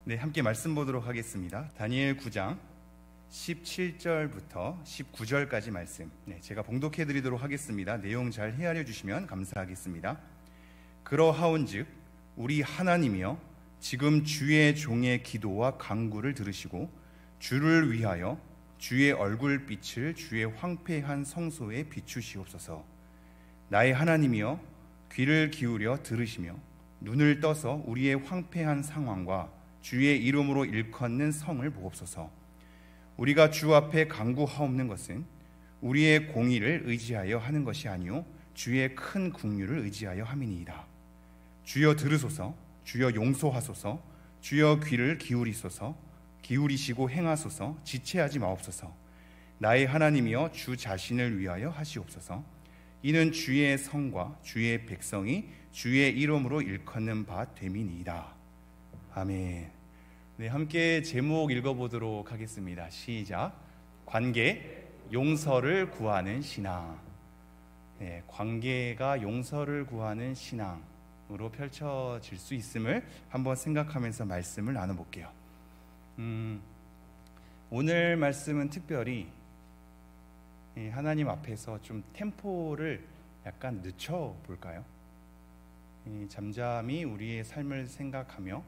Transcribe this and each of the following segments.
네, 함께 말씀 보도록 하겠습니다. 다니엘 9장 17절부터 19절까지 말씀, 제가 봉독해 드리도록 하겠습니다. 내용 잘 헤아려 주시면 감사하겠습니다. 그러하온즉 우리 하나님이여, 지금 주의 종의 기도와 간구를 들으시고 주를 위하여 주의 얼굴빛을 주의 황폐한 성소에 비추시옵소서. 나의 하나님이여, 귀를 기울여 들으시며 눈을 떠서 우리의 황폐한 상황과 주의 이름으로 일컫는 성을 보옵소서. 우리가 주 앞에 간구하옵는 것은 우리의 공의를 의지하여 하는 것이 아니요 주의 큰 긍휼을 의지하여 함이니이다. 주여 들으소서. 주여 용서하소서. 주여 귀를 기울이시고 행하소서. 지체하지 마옵소서. 나의 하나님이여, 주 자신을 위하여 하시옵소서. 이는 주의 성과 주의 백성이 주의 이름으로 일컫는 바 됨이니이다. 아멘. 네, 함께 제목 읽어보도록 하겠습니다. 시작. 관계, 용서를 구하는 신앙. 네, 관계가 용서를 구하는 신앙으로 펼쳐질 수 있음을 한번 생각하면서 말씀을 나눠볼게요. 오늘 말씀은 특별히 하나님 앞에서 좀 템포를 약간 늦춰볼까요? 잠잠히 우리의 삶을 생각하며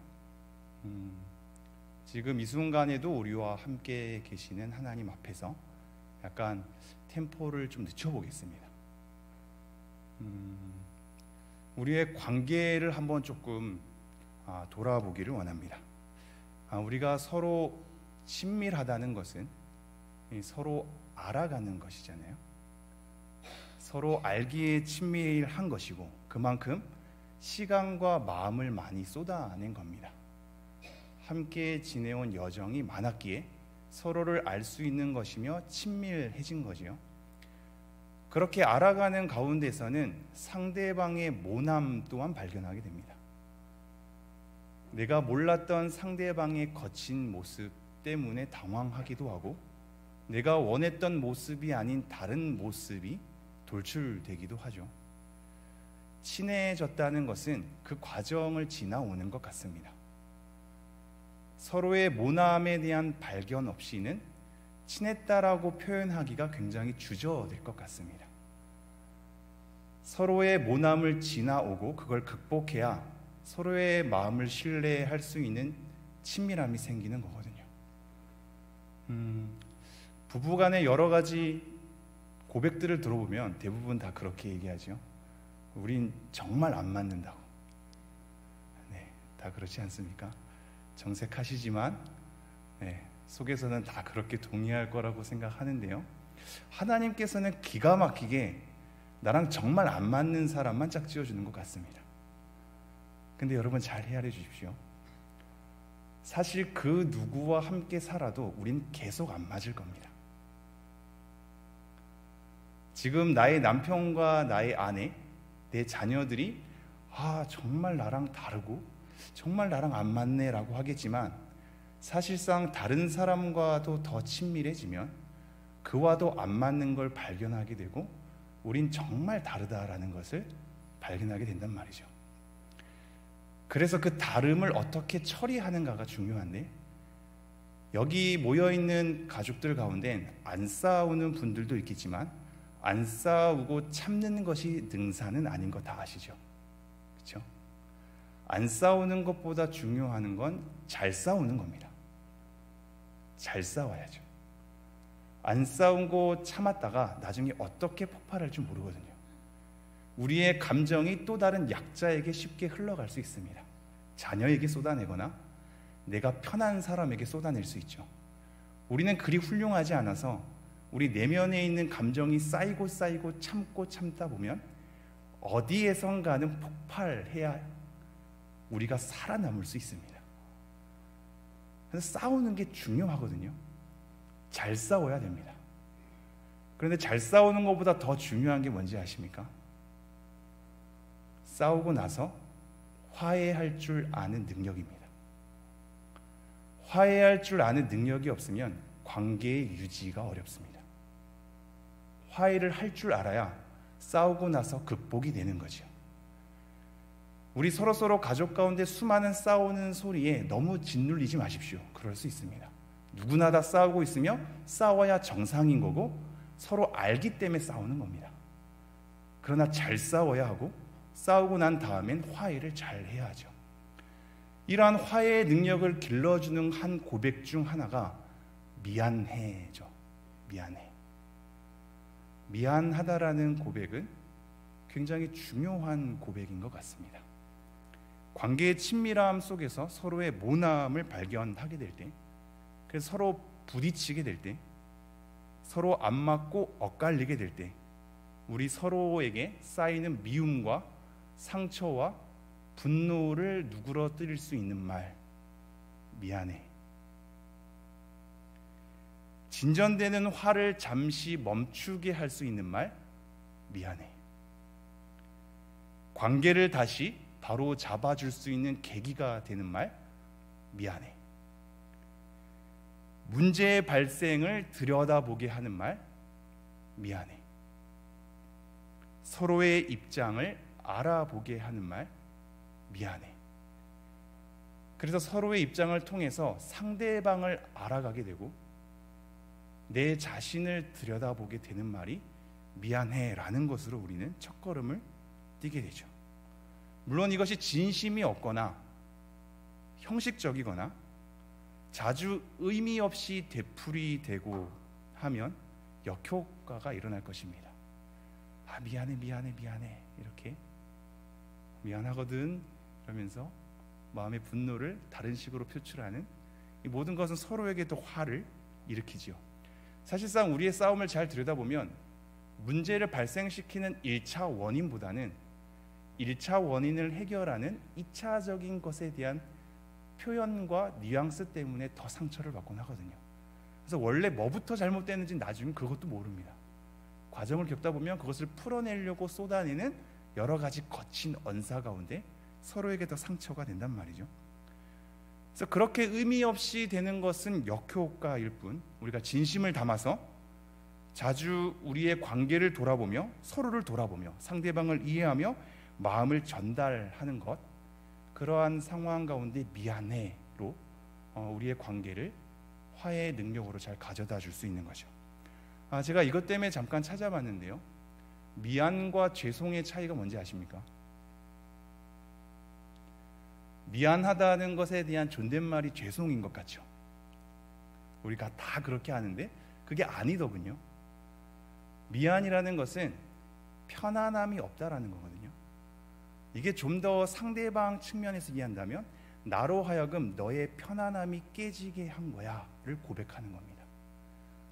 지금 이 순간에도 우리와 함께 계시는 하나님 앞에서 약간 템포를 좀 늦춰보겠습니다. 우리의 관계를 한번 조금 돌아보기를 원합니다. 우리가 서로 친밀하다는 것은 서로 알아가는 것이잖아요. 서로 알기에 친밀한 것이고, 그만큼 시간과 마음을 많이 쏟아낸 겁니다. 함께 지내온 여정이 많았기에 서로를 알 수 있는 것이며 친밀해진 거지요. 그렇게 알아가는 가운데서는 상대방의 모남 또한 발견하게 됩니다. 내가 몰랐던 상대방의 거친 모습 때문에 당황하기도 하고, 내가 원했던 모습이 아닌 다른 모습이 돌출되기도 하죠. 친해졌다는 것은 그 과정을 지나오는 것 같습니다. 서로의 모남에 대한 발견 없이는 친했다라고 표현하기가 굉장히 주저될 것 같습니다. 서로의 모남을 지나오고 그걸 극복해야 서로의 마음을 신뢰할 수 있는 친밀함이 생기는 거거든요. 부부간의 여러 가지 고백들을 들어보면 대부분 다 그렇게 얘기하죠. 우린 정말 안 맞는다고. 네, 다 그렇지 않습니까? 정색하시지만 속에서는 다 그렇게 동의할 거라고 생각하는데요, 하나님께서는 기가 막히게 나랑 정말 안 맞는 사람만 짝지어주는 것 같습니다. 근데 여러분 잘 헤아려 주십시오. 사실 그 누구와 함께 살아도 우린 계속 안 맞을 겁니다. 지금 나의 남편과 나의 아내, 내 자녀들이 정말 나랑 다르고 정말 나랑 안 맞네 라고 하겠지만, 사실상 다른 사람과도 더 친밀해지면 그와도 안 맞는 걸 발견하게 되고 우린 정말 다르다라는 것을 발견하게 된단 말이죠. 그래서 그 다름을 어떻게 처리하는가가 중요한데, 여기 모여있는 가족들 가운데 안 싸우는 분들도 있겠지만 안 싸우고 참는 것이 능사는 아닌 거 다 아시죠? 그렇죠? 안 싸우는 것보다 중요한 건 잘 싸우는 겁니다. 잘 싸워야죠. 안 싸우고 참았다가 나중에 어떻게 폭발할 줄 모르거든요. 우리의 감정이 또 다른 약자에게 쉽게 흘러갈 수 있습니다. 자녀에게 쏟아내거나 내가 편한 사람에게 쏟아낼 수 있죠. 우리는 그리 훌륭하지 않아서 우리 내면에 있는 감정이 쌓이고 참고 참다 보면 어디에선가는 폭발해야 우리가 살아남을 수 있습니다. 그래서 싸우는 게 중요하거든요. 잘 싸워야 됩니다. 그런데 잘 싸우는 것보다 더 중요한 게 뭔지 아십니까? 싸우고 나서 화해할 줄 아는 능력입니다. 화해할 줄 아는 능력이 없으면 관계의 유지가 어렵습니다. 화해를 할 줄 알아야 싸우고 나서 극복이 되는 거죠. 우리 서로서로 가족 가운데 수많은 싸우는 소리에 너무 짓눌리지 마십시오. 그럴 수 있습니다. 누구나 다 싸우고 있으며 싸워야 정상인 거고 서로 알기 때문에 싸우는 겁니다. 그러나 잘 싸워야 하고 싸우고 난 다음엔 화해를 잘 해야 하죠. 이러한 화해의 능력을 길러주는 한 고백 중 하나가 미안해죠. 미안해. 미안하다라는 고백은 굉장히 중요한 고백인 것 같습니다. 관계의 친밀함 속에서 서로의 모남을 발견하게 될 때, 그래서 서로 부딪히게 될 때, 서로 안 맞고 엇갈리게 될 때, 우리 서로에게 쌓이는 미움과 상처와 분노를 누그러뜨릴 수 있는 말, 미안해. 진전되는 화를 잠시 멈추게 할 수 있는 말, 미안해. 관계를 다시 바로 잡아줄 수 있는 계기가 되는 말, 미안해. 문제의 발생을 들여다보게 하는 말, 미안해. 서로의 입장을 알아보게 하는 말, 미안해. 그래서 서로의 입장을 통해서 상대방을 알아가게 되고 내 자신을 들여다보게 되는 말이 미안해라는 것으로 우리는 첫걸음을 뛰게 되죠. 물론 이것이 진심이 없거나 형식적이거나 자주 의미 없이 되풀이되고 하면 역효과가 일어날 것입니다. 미안해 이렇게 미안하거든 이러면서 마음의 분노를 다른 식으로 표출하는 이 모든 것은 서로에게 또 화를 일으키지요. 사실상 우리의 싸움을 잘 들여다보면 문제를 발생시키는 1차 원인보다는 1차 원인을 해결하는 2차적인 것에 대한 표현과 뉘앙스 때문에 더 상처를 받곤 하거든요. 그래서 원래 뭐부터 잘못됐는지 나중에 그것도 모릅니다. 과정을 겪다 보면 그것을 풀어내려고 쏟아내는 여러 가지 거친 언사 가운데 서로에게 더 상처가 된단 말이죠. 그래서 그렇게 의미 없이 되는 것은 역효과일 뿐, 우리가 진심을 담아서 자주 우리의 관계를 돌아보며 서로를 돌아보며 상대방을 이해하며 마음을 전달하는 것, 그러한 상황 가운데 미안해로 우리의 관계를 화해의 능력으로 잘 가져다 줄 수 있는 거죠. 제가 이것 때문에 잠깐 찾아봤는데요, 미안과 죄송의 차이가 뭔지 아십니까? 미안하다는 것에 대한 존댓말이 죄송인 것 같죠. 우리가 다 그렇게 하는데 그게 아니더군요. 미안이라는 것은 편안함이 없다라는 거거든요. 이게 좀 더 상대방 측면에서 이해한다면 나로 하여금 너의 편안함이 깨지게 한 거야를 고백하는 겁니다.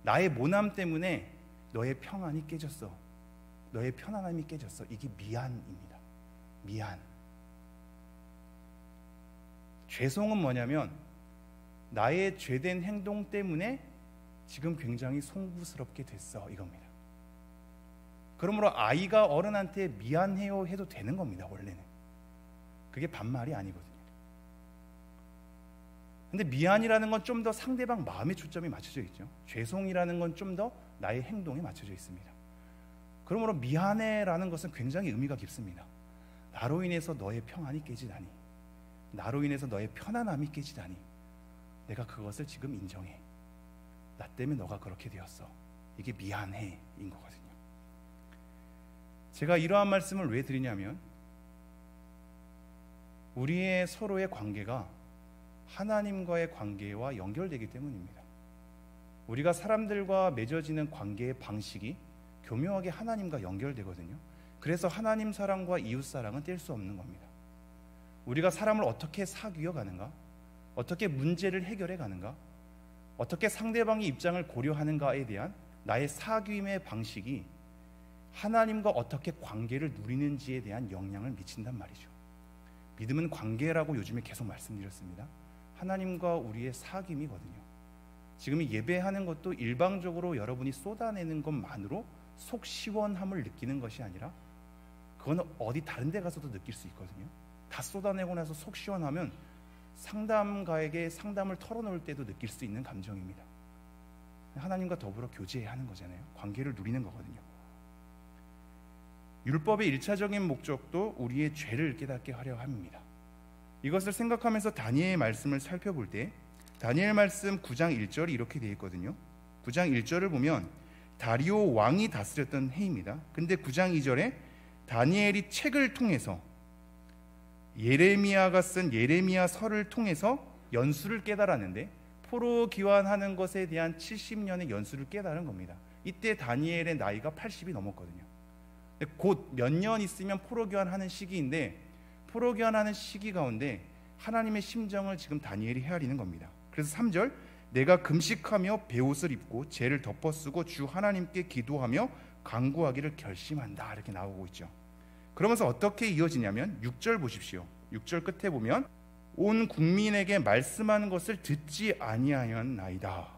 나의 모남 때문에 너의 평안이 깨졌어. 너의 편안함이 깨졌어. 이게 미안입니다. 미안. 죄송은 뭐냐면 나의 죄된 행동 때문에 지금 굉장히 송구스럽게 됐어, 이겁니다. 그러므로 아이가 어른한테 미안해요 해도 되는 겁니다. 원래는 그게 반말이 아니거든요. 근데 미안이라는 건 좀 더 상대방 마음의 초점이 맞춰져 있죠. 죄송이라는 건 좀 더 나의 행동에 맞춰져 있습니다. 그러므로 미안해라는 것은 굉장히 의미가 깊습니다. 나로 인해서 너의 평안이 깨지다니, 나로 인해서 너의 편안함이 깨지다니, 내가 그것을 지금 인정해. 나 때문에 너가 그렇게 되었어. 이게 미안해인 거거든요. 제가 이러한 말씀을 왜 드리냐면 우리의 서로의 관계가 하나님과의 관계와 연결되기 때문입니다. 우리가 사람들과 맺어지는 관계의 방식이 교묘하게 하나님과 연결되거든요. 그래서 하나님 사랑과 이웃 사랑은 뗄 수 없는 겁니다. 우리가 사람을 어떻게 사귀어 가는가, 어떻게 문제를 해결해 가는가, 어떻게 상대방의 입장을 고려하는가에 대한 나의 사귐의 방식이 하나님과 어떻게 관계를 누리는지에 대한 영향을 미친단 말이죠. 믿음은 관계라고 요즘에 계속 말씀드렸습니다. 하나님과 우리의 사귐이거든요. 지금 이 예배하는 것도 일방적으로 여러분이 쏟아내는 것만으로 속 시원함을 느끼는 것이 아니라 그건 어디 다른 데 가서도 느낄 수 있거든요. 다 쏟아내고 나서 속 시원하면 상담가에게 상담을 털어놓을 때도 느낄 수 있는 감정입니다. 하나님과 더불어 교제하는 거잖아요. 관계를 누리는 거거든요. 율법의 1차적인 목적도 우리의 죄를 깨닫게 하려 함입니다. 이것을 생각하면서 다니엘의 말씀을 살펴볼 때 다니엘 말씀 9장 1절이 이렇게 되어 있거든요. 9장 1절을 보면 다리오 왕이 다스렸던 해입니다. 근데 9장 2절에 다니엘이 책을 통해서 예레미야가 쓴 예레미야서를 통해서 연수를 깨달았는데 포로 귀환하는 것에 대한 70년의 연수를 깨달은 겁니다. 이때 다니엘의 나이가 80이 넘었거든요. 곧 몇 년 있으면 포로 귀환하는 시기인데 포로 귀환하는 시기 가운데 하나님의 심정을 지금 다니엘이 헤아리는 겁니다. 그래서 3절 내가 금식하며 베옷을 입고 죄를 덮어쓰고 주 하나님께 기도하며 간구하기를 결심한다 이렇게 나오고 있죠. 그러면서 어떻게 이어지냐면 6절 보십시오. 6절 끝에 보면 온 국민에게 말씀하는 것을 듣지 아니하였나이다.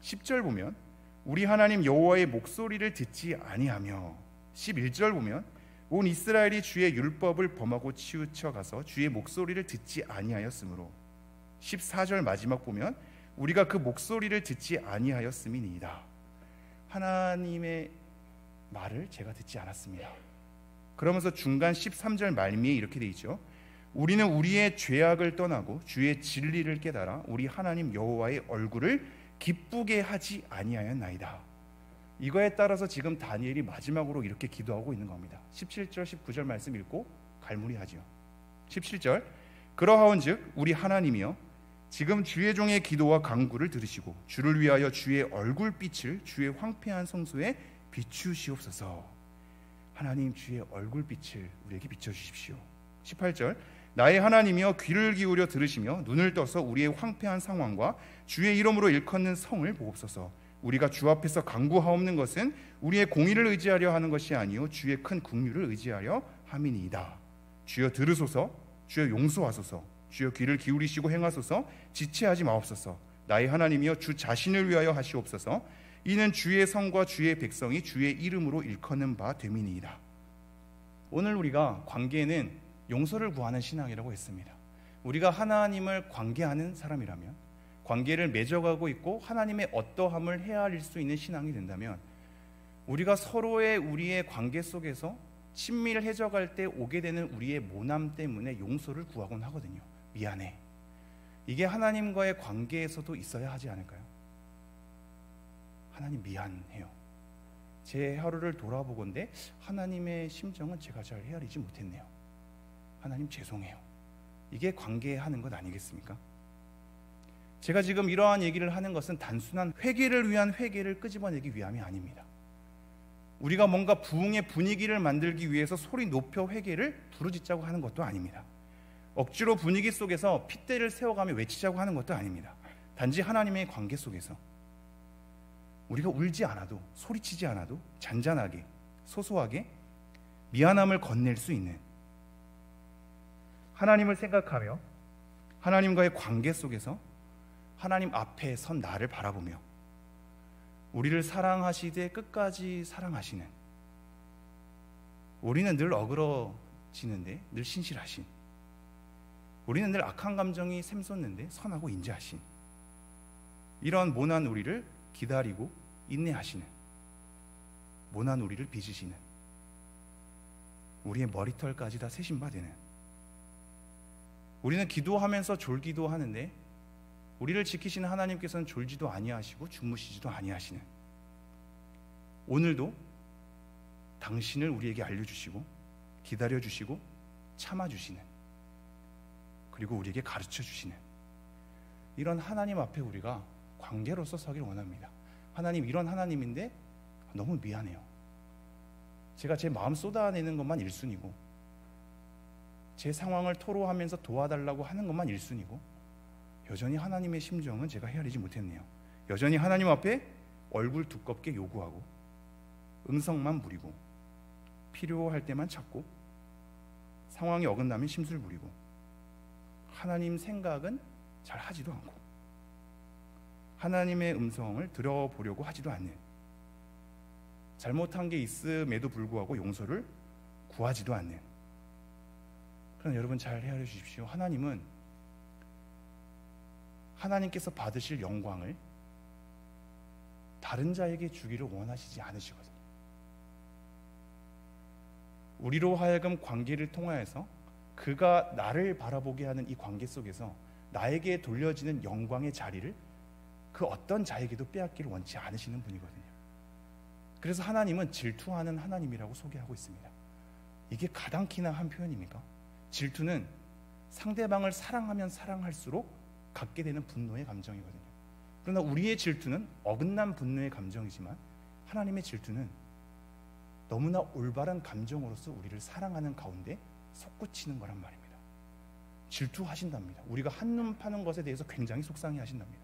10절 보면 우리 하나님 여호와의 목소리를 듣지 아니하며 11절 보면 온 이스라엘이 주의 율법을 범하고 치우쳐 가서 주의 목소리를 듣지 아니하였으므로 14절 마지막 보면 우리가 그 목소리를 듣지 아니하였음이니이다. 하나님의 말을 제가 듣지 않았습니다. 그러면서 중간 13절 말미에 이렇게 돼 있죠. 우리는 우리의 죄악을 떠나고 주의 진리를 깨달아 우리 하나님 여호와의 얼굴을 기쁘게 하지 아니하였나이다. 이거에 따라서 지금 다니엘이 마지막으로 이렇게 기도하고 있는 겁니다. 17절 19절 말씀 읽고 갈무리하지요. 17절 그러하온즉 우리 하나님이여 지금 주의 종의 기도와 간구를 들으시고 주를 위하여 주의 얼굴빛을 주의 황폐한 성소에 비추시옵소서. 하나님 주의 얼굴빛을 우리에게 비춰주십시오. 18절 나의 하나님이여 귀를 기울여 들으시며 눈을 떠서 우리의 황폐한 상황과 주의 이름으로 일컫는 성을 보옵소서. 우리가 주 앞에서 간구하옵는 것은 우리의 공의를 의지하려 하는 것이 아니요 주의 큰 긍휼을 의지하려 함이니이다. 주여 들으소서. 주여 용서하소서. 주여 귀를 기울이시고 행하소서. 지체하지 마옵소서. 나의 하나님이여 주 자신을 위하여 하시옵소서. 이는 주의 성과 주의 백성이 주의 이름으로 일컫는 바 됨이니이다. 오늘 우리가 관계에는 용서를 구하는 신앙이라고 했습니다. 우리가 하나님을 관계하는 사람이라면 관계를 맺어가고 있고 하나님의 어떠함을 헤아릴 수 있는 신앙이 된다면 우리가 서로의 우리의 관계 속에서 친밀해져갈 때 오게 되는 우리의 모남 때문에 용서를 구하곤 하거든요. 미안해. 이게 하나님과의 관계에서도 있어야 하지 않을까요? 하나님 미안해요. 제 하루를 돌아보건대 하나님의 심정은 제가 잘 헤아리지 못했네요. 하나님 죄송해요. 이게 관계하는 것 아니겠습니까? 제가 지금 이러한 얘기를 하는 것은 단순한 회개를 위한 회개를 끄집어내기 위함이 아닙니다. 우리가 뭔가 부흥의 분위기를 만들기 위해서 소리 높여 회개를 부르짖자고 하는 것도 아닙니다. 억지로 분위기 속에서 핏대를 세워가며 외치자고 하는 것도 아닙니다. 단지 하나님의 관계 속에서 우리가 울지 않아도 소리치지 않아도 잔잔하게 소소하게 미안함을 건넬 수 있는 하나님을 생각하며 하나님과의 관계 속에서 하나님 앞에 선 나를 바라보며 우리를 사랑하시되 끝까지 사랑하시는, 우리는 늘 어그러지는데 늘 신실하신, 우리는 늘 악한 감정이 샘솟는데 선하고 인자하신, 이런 모난 우리를 기다리고 인내하시는, 모난 우리를 빚으시는, 우리의 머리털까지 다 세신 바 되는, 우리는 기도하면서 졸기도 하는데 우리를 지키시는 하나님께서는 졸지도 아니하시고 주무시지도 아니하시는, 오늘도 당신을 우리에게 알려주시고 기다려주시고 참아주시는, 그리고 우리에게 가르쳐주시는 이런 하나님 앞에 우리가 관계로서 서길 원합니다. 하나님, 이런 하나님인데 너무 미안해요. 제가 제 마음 쏟아내는 것만 1순위고 제 상황을 토로하면서 도와달라고 하는 것만 1순위고 여전히 하나님의 심정은 제가 헤아리지 못했네요. 여전히 하나님 앞에 얼굴 두껍게 요구하고 음성만 부리고 필요할 때만 찾고 상황이 어긋나면 심술 부리고 하나님 생각은 잘 하지도 않고 하나님의 음성을 들어보려고 하지도 않는, 잘못한 게 있음에도 불구하고 용서를 구하지도 않는. 그러나 여러분 잘 헤아려 주십시오. 하나님께서 받으실 영광을 다른 자에게 주기를 원하시지 않으시거든요. 우리로 하여금 관계를 통하여서 그가 나를 바라보게 하는 이 관계 속에서 나에게 돌려지는 영광의 자리를 그 어떤 자에게도 빼앗기를 원치 않으시는 분이거든요. 그래서 하나님은 질투하는 하나님이라고 소개하고 있습니다. 이게 가당키나 한 표현입니까? 질투는 상대방을 사랑하면 사랑할수록 갖게 되는 분노의 감정이거든요. 그러나 우리의 질투는 어긋난 분노의 감정이지만 하나님의 질투는 너무나 올바른 감정으로서 우리를 사랑하는 가운데 솟구치는 거란 말입니다. 질투하신답니다. 우리가 한눈 파는 것에 대해서 굉장히 속상해 하신답니다.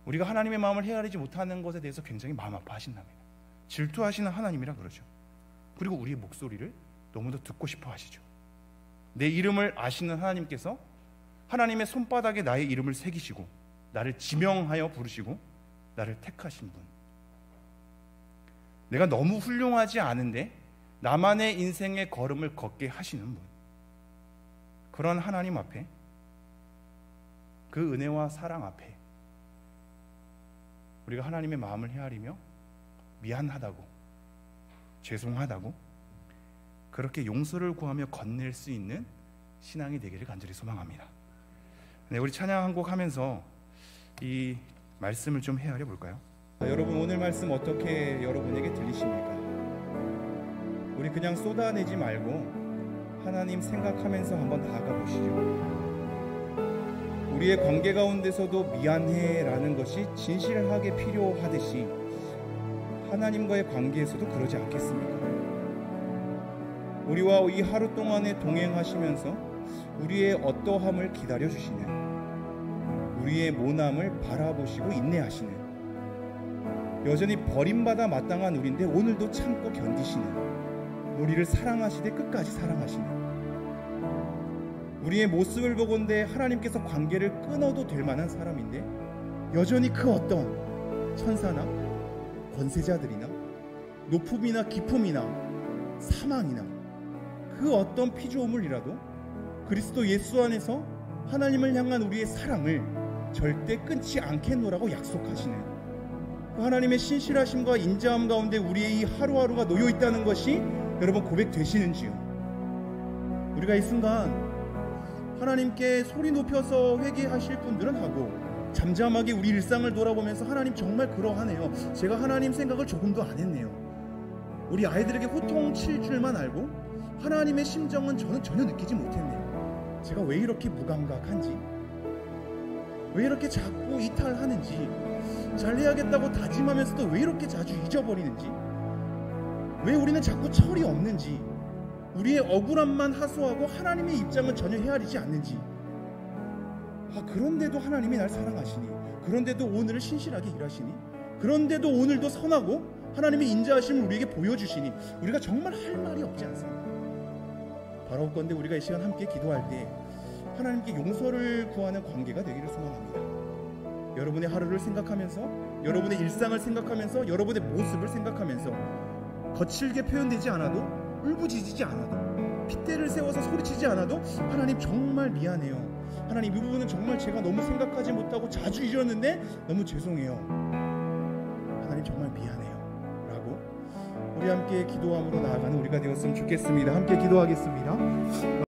우리가 하나님의 마음을 헤아리지 못하는 것에 대해서 굉장히 마음 아파하신답니다. 질투하시는 하나님이라 그러죠. 그리고 우리의 목소리를 너무도 듣고 싶어 하시죠. 내 이름을 아시는 하나님께서 하나님의 손바닥에 나의 이름을 새기시고 나를 지명하여 부르시고 나를 택하신 분, 내가 너무 훌륭하지 않은데 나만의 인생의 걸음을 걷게 하시는 분, 그런 하나님 앞에, 그 은혜와 사랑 앞에 우리가 하나님의 마음을 헤아리며 미안하다고, 죄송하다고 그렇게 용서를 구하며 건넬 수 있는 신앙이 되기를 간절히 소망합니다. 네, 우리 찬양 한 곡 하면서 이 말씀을 좀 헤아려 볼까요? 여러분, 오늘 말씀 어떻게 여러분에게 들리십니까? 우리 그냥 쏟아내지 말고 하나님 생각하면서 한번 나아가 보시죠. 우리의 관계 가운데서도 미안해 라는 것이 진실하게 필요하듯이 하나님과의 관계에서도 그러지 않겠습니까? 우리와 이 하루 동안에 동행하시면서 우리의 어떠함을 기다려주시는, 우리의 모남을 바라보시고 인내하시는, 여전히 버림받아 마땅한 우리인데 오늘도 참고 견디시는, 우리를 사랑하시되 끝까지 사랑하시는, 우리의 모습을 보건대 하나님께서 관계를 끊어도 될 만한 사람인데 여전히 그 어떤 천사나 권세자들이나 높음이나 깊음이나 사망이나 그 어떤 피조물이라도 그리스도 예수 안에서 하나님을 향한 우리의 사랑을 절대 끊지 않겠노라고 약속하시는 그 하나님의 신실하심과 인자함 가운데 우리의 이 하루하루가 놓여 있다는 것이 여러분 고백되시는지요? 우리가 이 순간 하나님께 소리 높여서 회개하실 분들은 하고 잠잠하게 우리 일상을 돌아보면서 하나님 정말 그러하네요, 제가 하나님 생각을 조금도 안 했네요, 우리 아이들에게 호통칠 줄만 알고 하나님의 심정은 저는 전혀 느끼지 못했네요, 제가 왜 이렇게 무감각한지, 왜 이렇게 자꾸 이탈하는지, 잘해야겠다고 다짐하면서도 왜 이렇게 자주 잊어버리는지, 왜 우리는 자꾸 철이 없는지, 우리의 억울함만 하소하고 하나님의 입장은 전혀 헤아리지 않는지, 그런데도 하나님이 날 사랑하시니, 그런데도 오늘을 신실하게 일하시니, 그런데도 오늘도 선하고 하나님의 인자하심을 우리에게 보여주시니 우리가 정말 할 말이 없지 않습니까? 바라옵건대 우리가 이 시간 함께 기도할 때 하나님께 용서를 구하는 관계가 되기를 소망합니다. 여러분의 하루를 생각하면서, 여러분의 일상을 생각하면서, 여러분의 모습을 생각하면서 거칠게 표현되지 않아도, 울부짖지 않아도, 핏대를 세워서 소리치지 않아도 하나님 정말 미안해요, 하나님 이 부분은 정말 제가 너무 생각하지 못하고 자주 잊었는데 너무 죄송해요, 하나님 정말 미안해요 라고 우리 함께 기도함으로 나아가는 우리가 되었으면 좋겠습니다. 함께 기도하겠습니다.